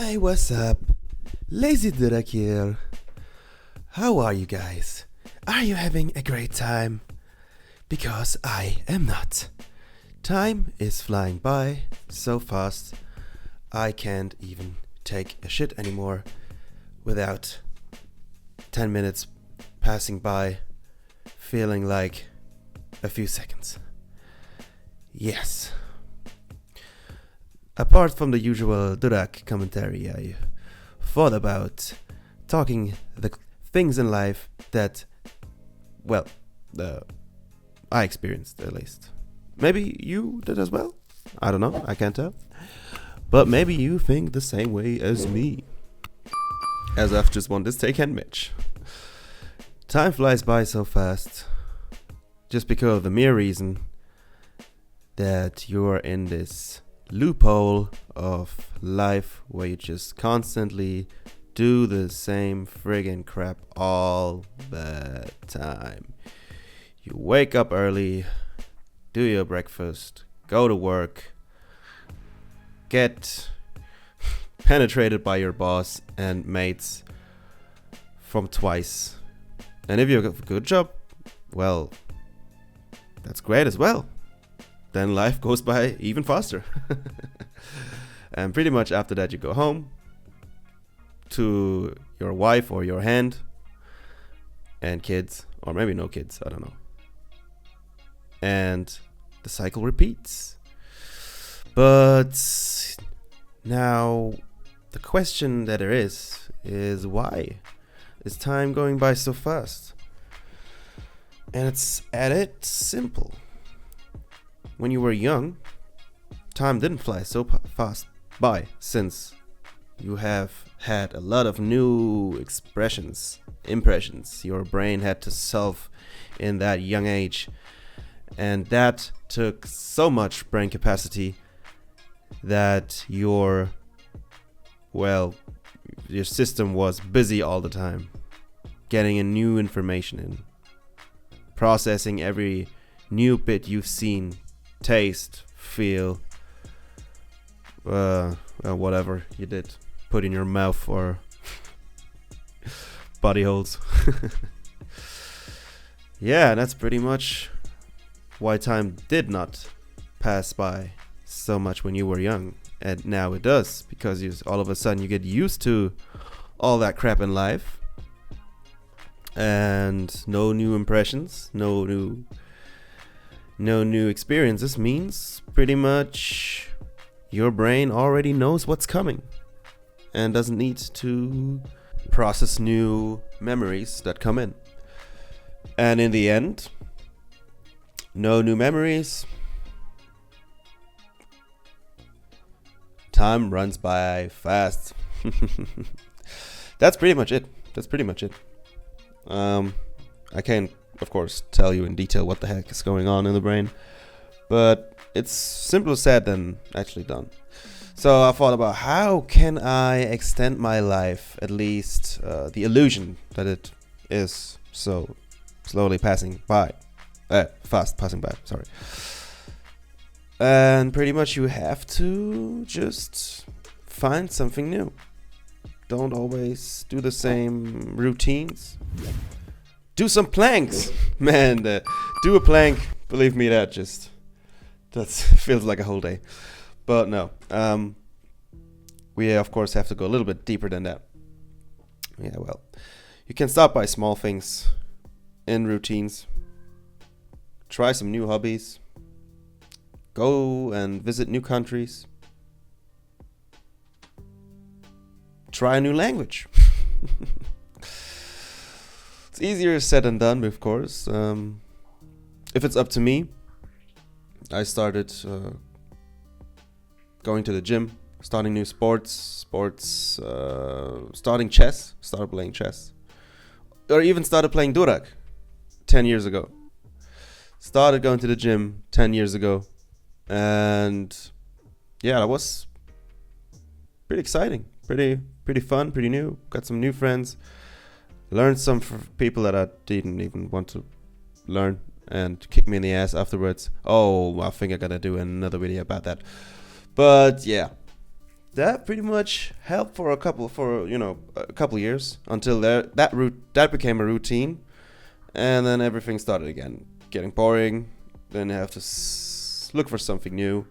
Hey, what's up? Lazy Durak here. How are you guys? Are you having a great time? Because I am not. Time is flying by so fast, I can't even take a shit anymore without 10 minutes passing by feeling like a few seconds. Yes. Apart from the usual Durak commentary, I thought about talking the things in life that, well, I experienced at least. Maybe you did as well? I don't know, I can't tell. But maybe you think the same way as me. As I've just won this take and Mitch. Time flies by so fast. Just because of the mere reason that you're in this loophole of life where you just constantly do the same friggin' crap all the time. You wake up early, do your breakfast, go to work, get penetrated by your boss and mates from twice. And if you have a good job, well, that's great as well. Then life goes by even faster. And pretty much after that you go home to your wife or your hand and kids, or maybe no kids, I don't know. And the cycle repeats. But now the question that there is why is time going by so fast? And it's at it simple. When you were young, time didn't fly so fast by, since you have had a lot of new impressions your brain had to solve in that young age. And that took so much brain capacity that your system was busy all the time, getting a new information in, processing every new bit you've seen, taste, feel, whatever you did, put in your mouth or body holes. Yeah, that's pretty much why time did not pass by so much when you were young, and now it does, because all of a sudden you get used to all that crap in life, and no new impressions, no new experiences means pretty much your brain already knows what's coming and doesn't need to process new memories that come in. And in the end, no new memories, time runs by fast. That's pretty much it. I can't, of course, tell you in detail what the heck is going on in the brain, but it's simpler said than actually done. So I thought about how can I extend my life, at least the illusion that it is so slowly passing by, fast passing by, sorry. And pretty much you have to just find something new. Don't always do the same routines. Do some planks, man. Do a plank. Believe me, that feels like a whole day. But no, we of course have to go a little bit deeper than that. Yeah, well, you can start by small things in routines. Try some new hobbies. Go and visit new countries. Try a new language. It's easier said than done, of course. If it's up to me, I started going to the gym, starting new sports, starting chess, started playing chess, or even started playing Durak 10 years ago. Started going to the gym 10 years ago, and yeah, that was pretty exciting, pretty fun, pretty new. Got some new friends. Learned some people that I didn't even want to learn and kicked me in the ass afterwards. Oh, I think I gotta do another video about that. But yeah, that pretty much helped for a couple years until that became a routine, and then everything started again getting boring. Then you have to look for something new,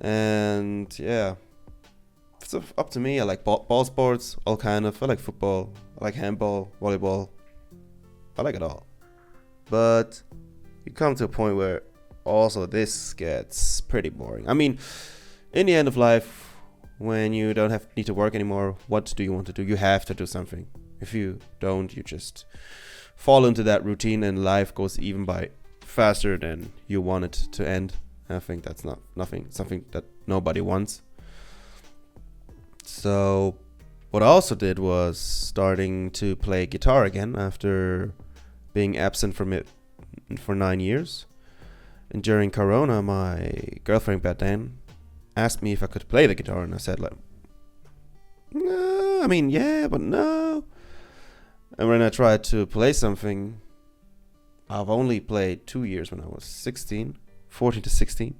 and yeah, it's up to me. I like ball sports, all kind of. I like football, I like handball, volleyball. I like it all, but you come to a point where also this gets pretty boring. I mean, in the end of life, when you don't need to work anymore, what do you want to do? You have to do something. If you don't, you just fall into that routine, and life goes even by faster than you want it to end. I think that's something that nobody wants. So what I also did was starting to play guitar again after being absent from it for 9 years. And during Corona, my girlfriend back then asked me if I could play the guitar, and I said like, no, I mean yeah, but no. And when I tried to play something, I've only played 2 years when I was 14 to 16.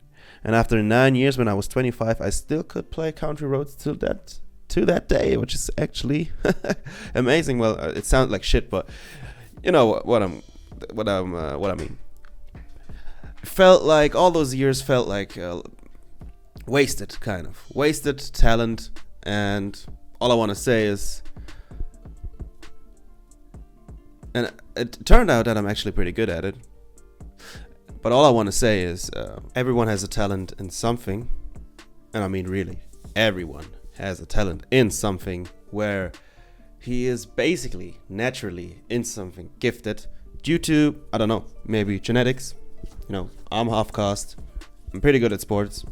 And after 9 years when I was 25, I still could play Country Roads to that day, which is actually amazing. Well, it sounds like shit, but you know what I mean. Felt like all those years felt like wasted talent, and all I want to say is, and it turned out that I'm actually pretty good at it. But all I want to say is, everyone has a talent in something, and I mean really, everyone has a talent in something where he is basically naturally in something gifted due to, I don't know, maybe genetics. You know, I'm half caste. I'm pretty good at sports.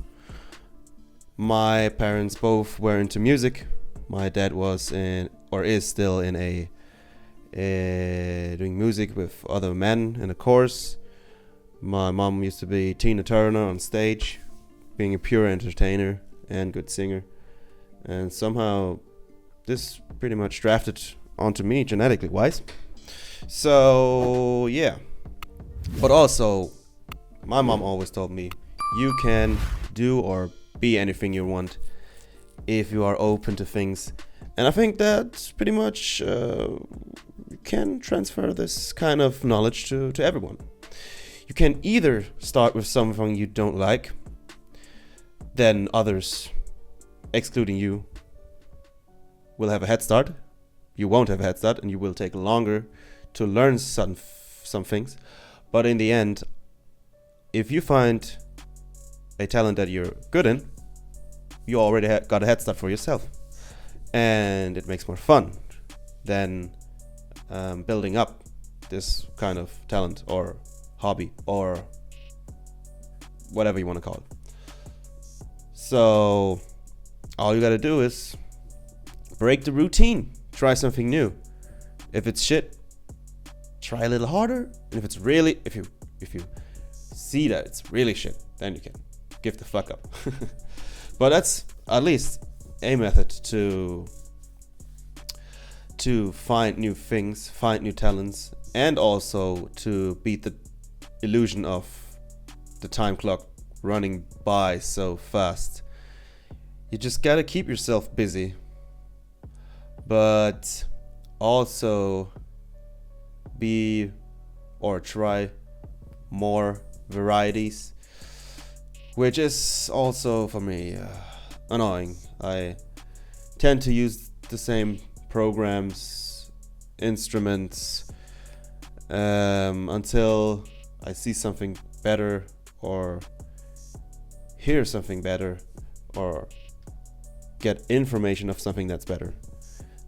My parents both were into music. My dad was is still in doing music with other men in a chorus. My mom used to be Tina Turner on stage, being a pure entertainer and good singer. And somehow this pretty much drafted onto me genetically wise. So yeah. But also, my mom always told me, you can do or be anything you want if you are open to things. And I think that pretty much can transfer this kind of knowledge to everyone. You can either start with something you don't like, then others, excluding you, will have a head start. You won't have a head start, and you will take longer to learn some things. But in the end, if you find a talent that you're good in, you already got a head start for yourself. And it makes more fun than building up this kind of talent or hobby or whatever you want to call it. So all you gotta do is break the routine, try something new. If it's shit, try a little harder. And if you see that it's really shit, then you can give the fuck up. But that's at least a method to find new things, find new talents, and also to beat the illusion of the time clock running by so fast. You just gotta keep yourself busy, but also try more varieties, which is also for me annoying. I tend to use the same programs, instruments, until I see something better or hear something better or get information of something that's better.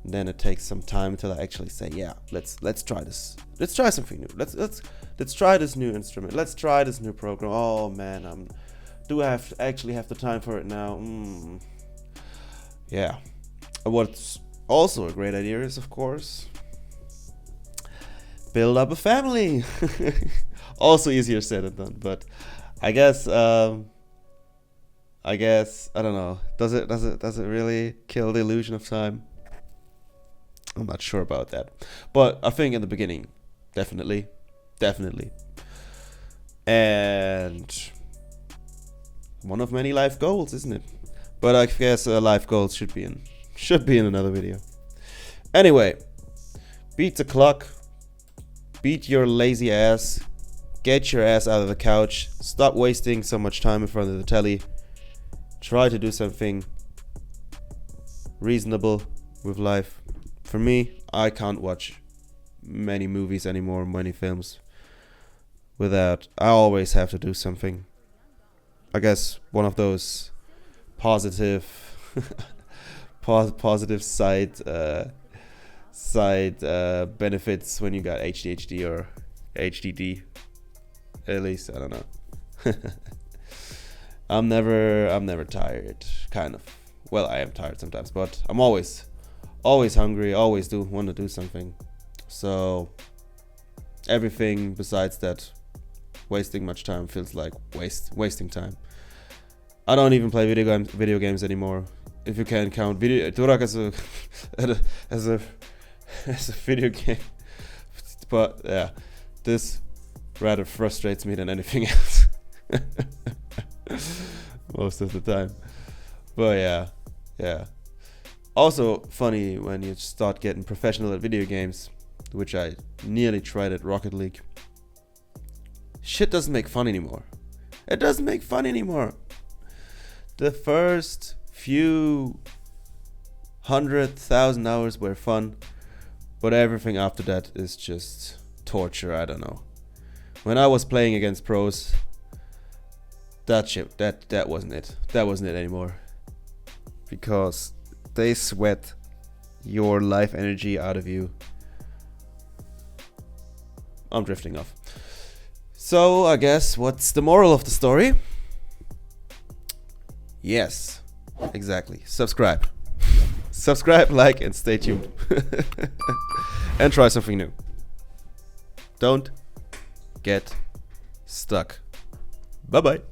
Then it takes some time until I actually say, yeah, let's try this. Let's try something new. Let's try this new instrument. Let's try this new program. Oh man, do I actually have the time for it now? Yeah. What's also a great idea is, of course, build up a family. Also easier said than done, but I guess I don't know. Does it really kill the illusion of time? I'm not sure about that, but I think in the beginning, definitely, and one of many life goals, isn't it? But I guess life goals should be in another video. Anyway, beat the clock. Beat your lazy ass. Get your ass out of the couch. Stop wasting so much time in front of the telly. Try to do something reasonable with life. For me, I can't watch many movies anymore, many films, without. I always have to do something. I guess one of those positive positive side benefits when you got ADHD or HDD, at least, I don't know. I'm never tired, kind of. Well, I am tired sometimes, but I'm always hungry, always want to do something. So everything besides that, wasting much time feels like wasting time. I don't even play video games anymore. If you can count Turok as a video game. But yeah, this rather frustrates me than anything else. Most of the time. But yeah. Also funny when you start getting professional at video games, which I nearly tried at Rocket League. Shit doesn't make fun anymore. It doesn't make fun anymore. The first few 100,000 hours were fun, but everything after that is just torture. I don't know. When I was playing against pros, that wasn't it. That wasn't it anymore. Because they sweat your life energy out of you. I'm drifting off. So I guess what's the moral of the story? Yes, exactly. Subscribe, like, and stay tuned. And try something new. Don't get stuck. Bye bye.